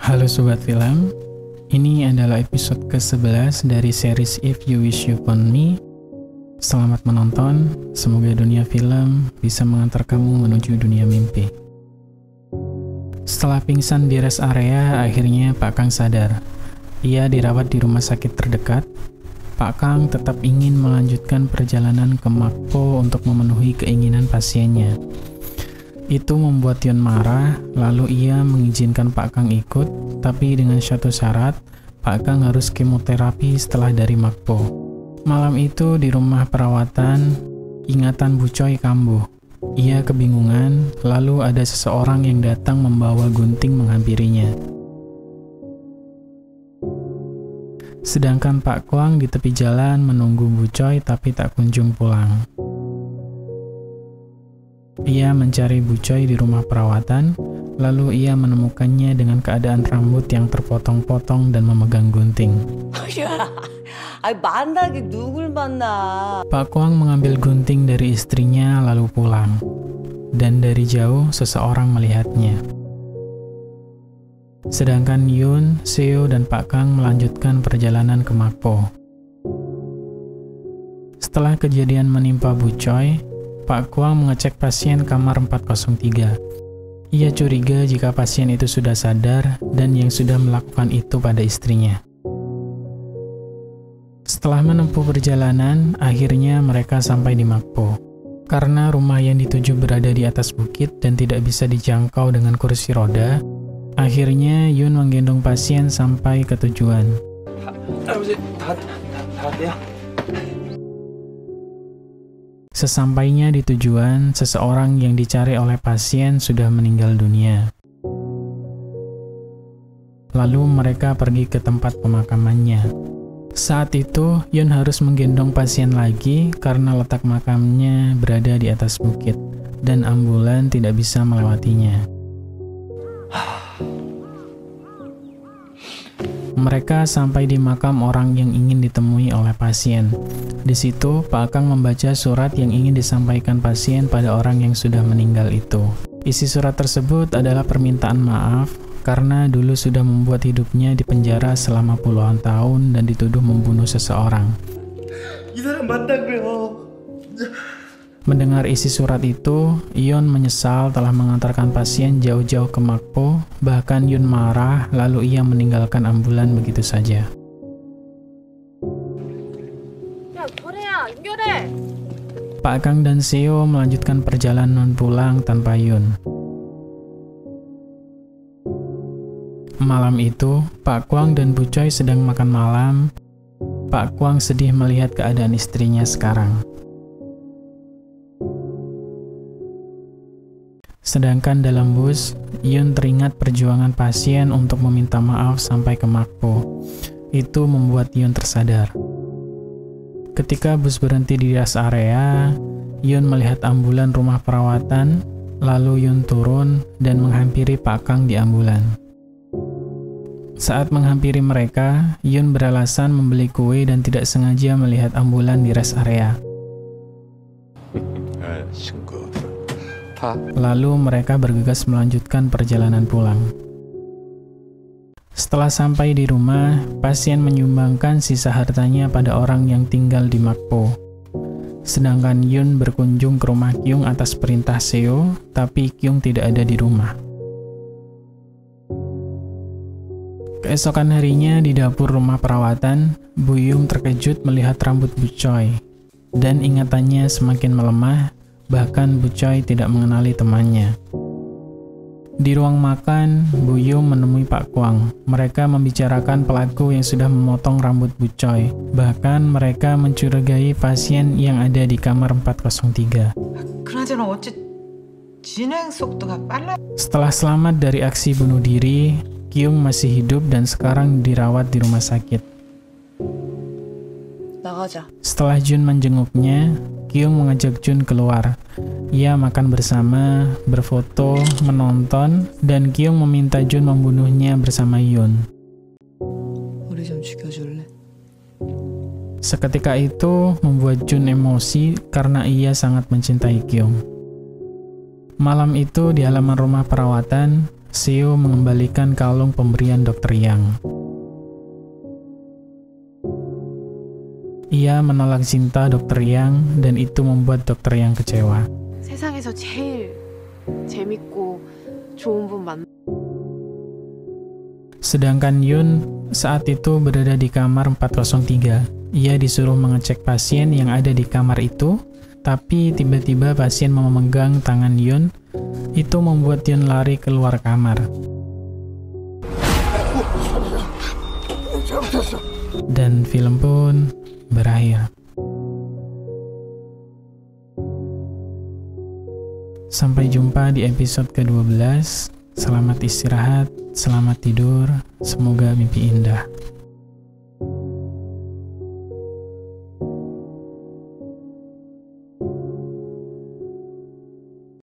Halo Sobat Film, ini adalah episode ke-11 dari series If You Wish You Found Me. Selamat menonton, semoga dunia film bisa mengantar kamu menuju dunia mimpi. Setelah pingsan di rest area, akhirnya Pak Kang sadar. Ia dirawat di rumah sakit terdekat. Pak Kang tetap ingin melanjutkan perjalanan ke Makpo untuk memenuhi keinginan pasiennya. Itu membuat Yun marah, lalu ia mengizinkan Pak Kang ikut, tapi dengan satu syarat, Pak Kang harus kemoterapi setelah dari Makpo. Malam itu di rumah perawatan, ingatan Bu Choi kambuh. Ia kebingungan, lalu ada seseorang yang datang membawa gunting menghampirinya. Sedangkan Pak Kwang di tepi jalan menunggu Bu Choi tapi tak kunjung pulang. Ia mencari Bu Choi di rumah perawatan, lalu ia menemukannya dengan keadaan rambut yang terpotong-potong dan memegang gunting. Pak Kwang mengambil gunting dari istrinya lalu pulang, dan dari jauh seseorang melihatnya. Sedangkan Yun, Seo, dan Pak Kang melanjutkan perjalanan ke Makpo. Setelah kejadian menimpa Bu Choi, Pak Kwang mengecek pasien kamar 403. Ia curiga jika pasien itu sudah sadar dan yang sudah melakukan itu pada istrinya. Setelah menempuh perjalanan, akhirnya mereka sampai di Makpo. Karena rumah yang dituju berada di atas bukit dan tidak bisa dijangkau dengan kursi roda, akhirnya Yun menggendong pasien sampai ke tujuan. Sesampainya di tujuan, seseorang yang dicari oleh pasien sudah meninggal dunia. Lalu mereka pergi ke tempat pemakamannya. Saat itu, Yun harus menggendong pasien lagi karena letak makamnya berada di atas bukit, dan ambulan tidak bisa melewatinya. Mereka sampai di makam orang yang ingin ditemui oleh pasien. Di situ, Pak Kang membaca surat yang ingin disampaikan pasien pada orang yang sudah meninggal itu. Isi surat tersebut adalah permintaan maaf karena dulu sudah membuat hidupnya di penjara selama puluhan tahun dan dituduh membunuh seseorang. Mendengar isi surat itu, Yun menyesal telah mengantarkan pasien jauh-jauh ke Makpo, bahkan Yun marah lalu ia meninggalkan ambulan begitu saja. Pak Kang dan Seo melanjutkan perjalanan pulang tanpa Yun. Malam itu, Pak Kwang dan Bu Choi sedang makan malam. Pak Kwang sedih melihat keadaan istrinya sekarang. Sedangkan dalam bus, Yun teringat perjuangan pasien untuk meminta maaf sampai ke Makpo. Itu membuat Yun tersadar. Ketika bus berhenti di rest area, Yun melihat ambulan rumah perawatan, lalu Yun turun dan menghampiri Pak Kang di ambulan. Saat menghampiri mereka, Yun beralasan membeli kue dan tidak sengaja melihat ambulan di rest area. Lalu mereka bergegas melanjutkan perjalanan pulang. Setelah sampai di rumah, pasien menyumbangkan sisa hartanya pada orang yang tinggal di Makpo. Sedangkan Yun berkunjung ke rumah Kyung atas perintah Seo, tapi Kyung tidak ada di rumah. Keesokan harinya di dapur rumah perawatan, Bu Yung terkejut melihat rambut Bu Choi, dan ingatannya semakin melemah. Bahkan Bu Choi tidak mengenali temannya. Di ruang makan, Bu Yung menemui Pak Kwang. Mereka membicarakan pelaku yang sudah memotong rambut Bu Choi. Bahkan mereka mencurigai pasien yang ada di kamar 403. Setelah selamat dari aksi bunuh diri, Kyung masih hidup dan sekarang dirawat di rumah sakit. Setelah Jun menjenguknya, Kyung mengajak Jun keluar. Ia makan bersama, berfoto, menonton, dan Kyung meminta Jun membunuhnya bersama Yun. Seketika itu membuat Jun emosi karena ia sangat mencintai Kyung. Malam itu di halaman rumah perawatan, Seo mengembalikan kalung pemberian Dr. Yang. Ia menolak cinta Dr. Yang dan itu membuat Dr. Yang kecewa. 세상에서 제일 재밌고 좋은 분 만나. Sedangkan Yun saat itu berada di kamar 403. Ia disuruh mengecek pasien yang ada di kamar itu, tapi tiba-tiba pasien memegang tangan Yun. Itu membuat Yun lari keluar kamar. Dan film pun berakhir. Sampai jumpa di episode ke-12. Selamat istirahat, selamat tidur, semoga mimpi indah.